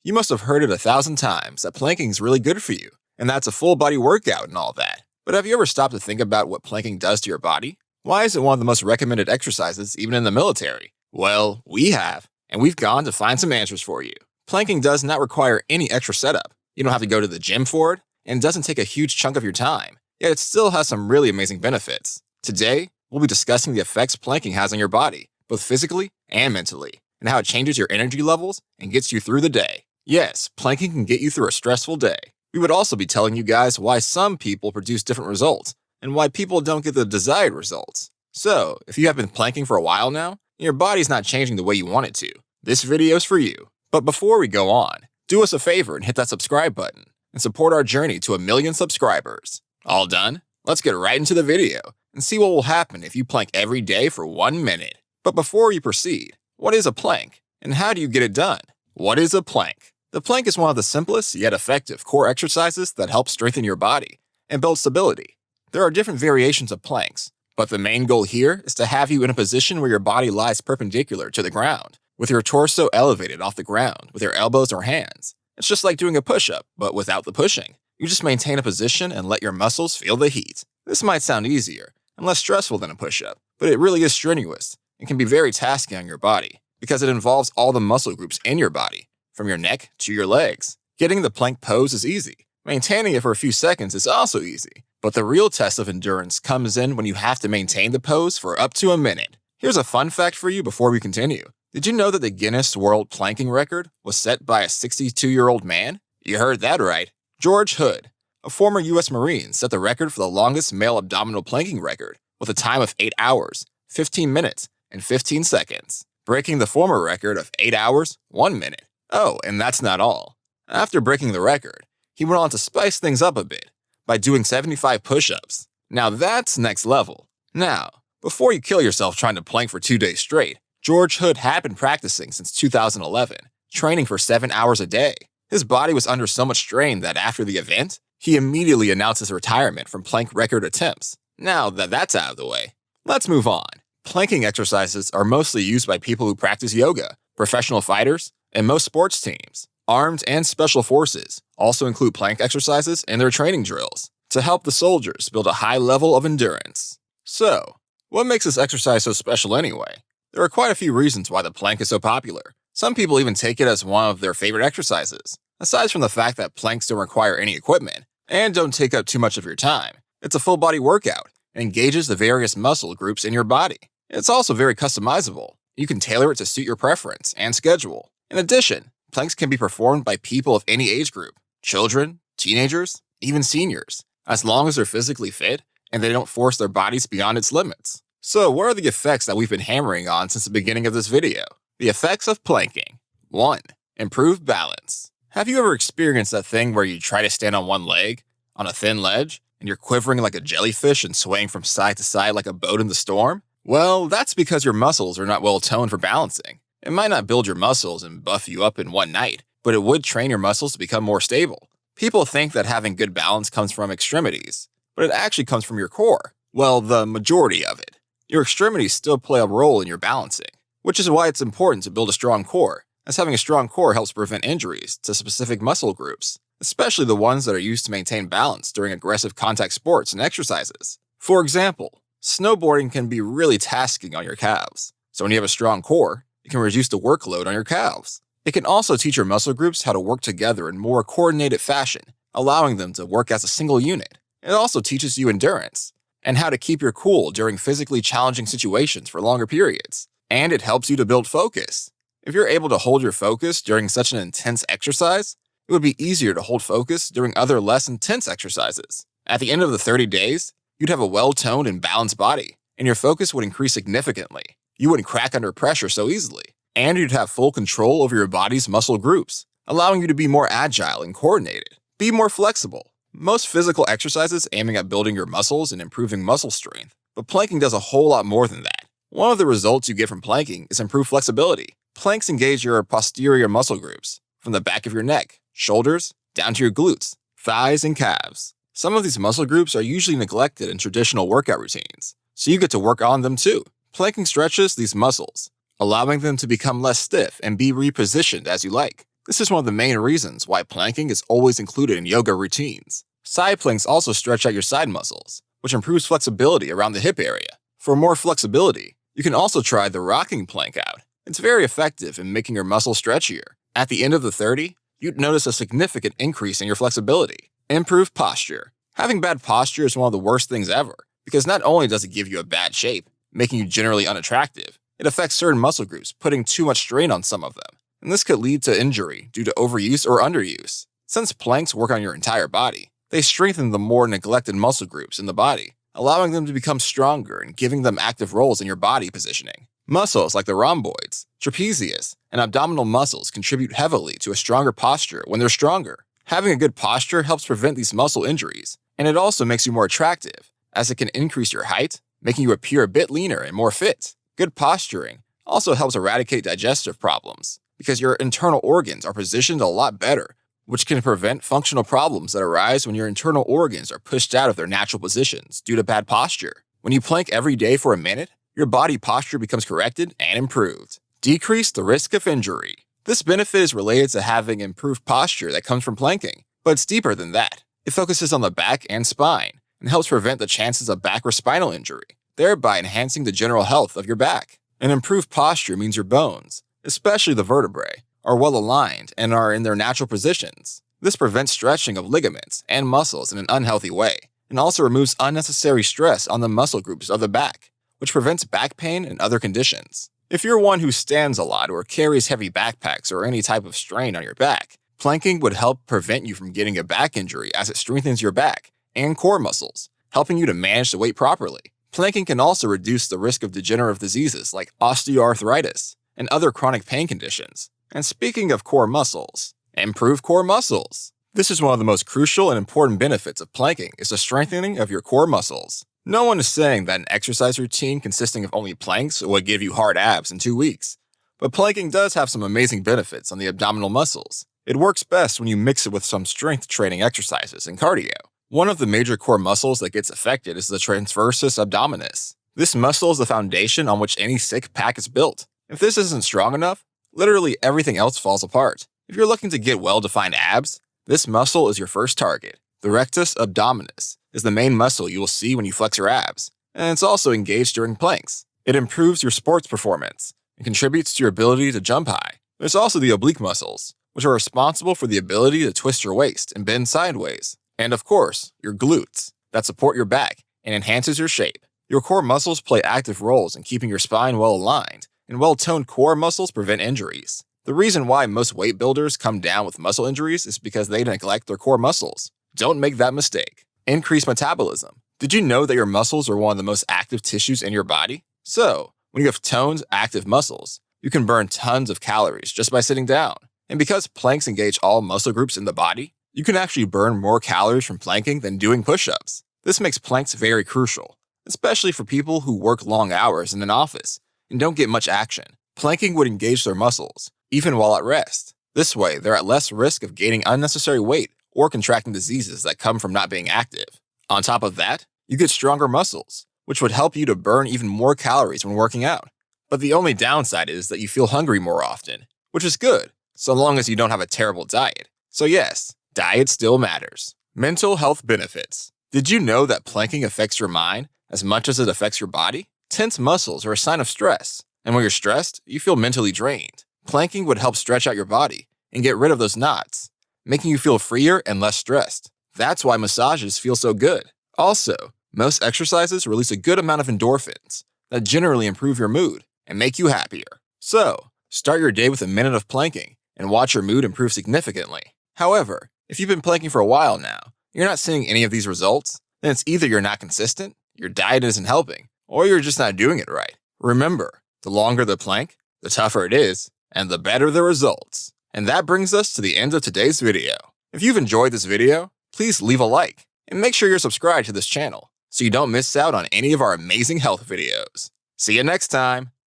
You must have heard it 1,000 times that planking is really good for you, and that's a full body workout and all that. But have you ever stopped to think about what planking does to your body? Why is it one of the most recommended exercises even in the military? Well, we have, and we've gone to find some answers for you. Planking does not require any extra setup. You don't have to go to the gym for it, and it doesn't take a huge chunk of your time. Yet it still has some really amazing benefits. Today, we'll be discussing the effects planking has on your body, both physically and mentally, and how it changes your energy levels and gets you through the day. Yes, planking can get you through a stressful day. We would also be telling you guys why some people produce different results, and why people don't get the desired results. So, if you have been planking for a while now, and your body's not changing the way you want it to, this video is for you. But before we go on, do us a favor and hit that subscribe button, and support our journey to 1 million subscribers. All done? Let's get right into the video, and see what will happen if you plank every day for 1 minute. But before you proceed, what is a plank, and how do you get it done? What is a plank? The plank is one of the simplest yet effective core exercises that help strengthen your body and build stability. There are different variations of planks, but the main goal here is to have you in a position where your body lies perpendicular to the ground, with your torso elevated off the ground with your elbows or hands. It's just like doing a push-up, but without the pushing. You just maintain a position and let your muscles feel the heat. This might sound easier and less stressful than a push-up, but it really is strenuous and can be very tasking on your body because it involves all the muscle groups in your body, from your neck to your legs. Getting the plank pose is easy. Maintaining it for a few seconds is also easy. But the real test of endurance comes in when you have to maintain the pose for up to a minute. Here's a fun fact for you before we continue. Did you know that the Guinness World Planking Record was set by a 62-year-old man? You heard that right. George Hood, a former U.S. Marine, set the record for the longest male abdominal planking record with a time of 8 hours, 15 minutes, and 15 seconds, breaking the former record of 8 hours, 1 minute. Oh, and that's not all. After breaking the record, he went on to spice things up a bit by doing 75 push-ups. Now that's next level. Now, before you kill yourself trying to plank for 2 days straight, George Hood had been practicing since 2011, training for 7 hours a day. His body was under so much strain that after the event, he immediately announced his retirement from plank record attempts. Now that that's out of the way, let's move on. Planking exercises are mostly used by people who practice yoga, professional fighters, and most sports teams. Armed and special forces also include plank exercises in their training drills to help the soldiers build a high level of endurance. So, what makes this exercise so special anyway? There are quite a few reasons why the plank is so popular. Some people even take it as one of their favorite exercises. Aside from the fact that planks don't require any equipment and don't take up too much of your time, it's a full body workout and engages the various muscle groups in your body. It's also very customizable. You can tailor it to suit your preference and schedule. In addition, planks can be performed by people of any age group, children, teenagers, even seniors, as long as they're physically fit and they don't force their bodies beyond its limits. So what are the effects that we've been hammering on since the beginning of this video? The effects of planking. 1. Improved balance. Have you ever experienced that thing where you try to stand on one leg, on a thin ledge, and you're quivering like a jellyfish and swaying from side to side like a boat in the storm? Well, that's because your muscles are not well toned for balancing. It might not build your muscles and buff you up in one night, but it would train your muscles to become more stable. People think that having good balance comes from extremities, but it actually comes from your core. Well, the majority of it. Your extremities still play a role in your balancing, which is why it's important to build a strong core, as having a strong core helps prevent injuries to specific muscle groups, especially the ones that are used to maintain balance during aggressive contact sports and exercises. For example, snowboarding can be really tasking on your calves, so when you have a strong core, it can reduce the workload on your calves. It can also teach your muscle groups how to work together in more coordinated fashion, allowing them to work as a single unit. It also teaches you endurance and how to keep your cool during physically challenging situations for longer periods. And it helps you to build focus. If you're able to hold your focus during such an intense exercise, it would be easier to hold focus during other less intense exercises. At the end of the 30 days, you'd have a well-toned and balanced body, and your focus would increase significantly. You wouldn't crack under pressure so easily, and you'd have full control over your body's muscle groups, allowing you to be more agile and coordinated. Be more flexible. Most physical exercises aiming at building your muscles and improving muscle strength, but planking does a whole lot more than that. One of the results you get from planking is improved flexibility. Planks engage your posterior muscle groups, from the back of your neck, shoulders, down to your glutes, thighs, and calves. Some of these muscle groups are usually neglected in traditional workout routines, so you get to work on them too. Planking stretches these muscles, allowing them to become less stiff and be repositioned as you like. This is one of the main reasons why planking is always included in yoga routines. Side planks also stretch out your side muscles, which improves flexibility around the hip area. For more flexibility, you can also try the rocking plank out. It's very effective in making your muscles stretchier. At the end of the 30, you'd notice a significant increase in your flexibility. Improved posture. Having bad posture is one of the worst things ever, because not only does it give you a bad shape, making you generally unattractive, it affects certain muscle groups, putting too much strain on some of them. And this could lead to injury due to overuse or underuse. Since planks work on your entire body, they strengthen the more neglected muscle groups in the body, allowing them to become stronger and giving them active roles in your body positioning. Muscles like the rhomboids, trapezius, and abdominal muscles contribute heavily to a stronger posture when they're stronger. Having a good posture helps prevent these muscle injuries, and it also makes you more attractive, as it can increase your height, making you appear a bit leaner and more fit. Good posturing also helps eradicate digestive problems, because your internal organs are positioned a lot better, which can prevent functional problems that arise when your internal organs are pushed out of their natural positions due to bad posture. When you plank every day for a minute, your body posture becomes corrected and improved. Decrease the risk of injury. This benefit is related to having improved posture that comes from planking, but it's deeper than that. It focuses on the back and spine and helps prevent the chances of back or spinal injury, thereby enhancing the general health of your back. An improved posture means your bones, especially the vertebrae, are well aligned and are in their natural positions. This prevents stretching of ligaments and muscles in an unhealthy way, and also removes unnecessary stress on the muscle groups of the back, which prevents back pain and other conditions. If you're one who stands a lot or carries heavy backpacks or any type of strain on your back, planking would help prevent you from getting a back injury as it strengthens your back and core muscles, helping you to manage the weight properly. Planking can also reduce the risk of degenerative diseases like osteoarthritis and other chronic pain conditions. And speaking of core muscles, improve core muscles. This is one of the most crucial and important benefits of planking is the strengthening of your core muscles. No one is saying that an exercise routine consisting of only planks would give you hard abs in 2 weeks, but planking does have some amazing benefits on the abdominal muscles. It works best when you mix it with some strength training exercises and cardio. One of the major core muscles that gets affected is the transversus abdominis. This muscle is the foundation on which any six-pack is built. If this isn't strong enough, literally everything else falls apart. If you're looking to get well-defined abs, this muscle is your first target. The rectus abdominis is the main muscle you will see when you flex your abs, and it's also engaged during planks. It improves your sports performance and contributes to your ability to jump high. There's also the oblique muscles, which are responsible for the ability to twist your waist and bend sideways. And of course, your glutes, that support your back and enhances your shape. Your core muscles play active roles in keeping your spine well aligned, and well-toned core muscles prevent injuries. The reason why most weight builders come down with muscle injuries is because they neglect their core muscles. Don't make that mistake. Increase metabolism. Did you know that your muscles are one of the most active tissues in your body? So, when you have toned, active muscles, you can burn tons of calories just by sitting down. And because planks engage all muscle groups in the body, you can actually burn more calories from planking than doing push-ups. This makes planks very crucial, especially for people who work long hours in an office and don't get much action. Planking would engage their muscles, even while at rest. This way, they're at less risk of gaining unnecessary weight or contracting diseases that come from not being active. On top of that, you get stronger muscles, which would help you to burn even more calories when working out. But the only downside is that you feel hungry more often, which is good, so long as you don't have a terrible diet. So yes, diet still matters. Mental health benefits. Did you know that planking affects your mind as much as it affects your body? Tense muscles are a sign of stress, and when you're stressed, you feel mentally drained. Planking would help stretch out your body and get rid of those knots, making you feel freer and less stressed. That's why massages feel so good. Also, most exercises release a good amount of endorphins that generally improve your mood and make you happier. So, start your day with a minute of planking and watch your mood improve significantly. However, if you've been planking for a while now, you're not seeing any of these results, then it's either you're not consistent, your diet isn't helping, or you're just not doing it right. Remember, the longer the plank, the tougher it is, and the better the results. And that brings us to the end of today's video. If you've enjoyed this video, please leave a like and make sure you're subscribed to this channel so you don't miss out on any of our amazing health videos. See you next time!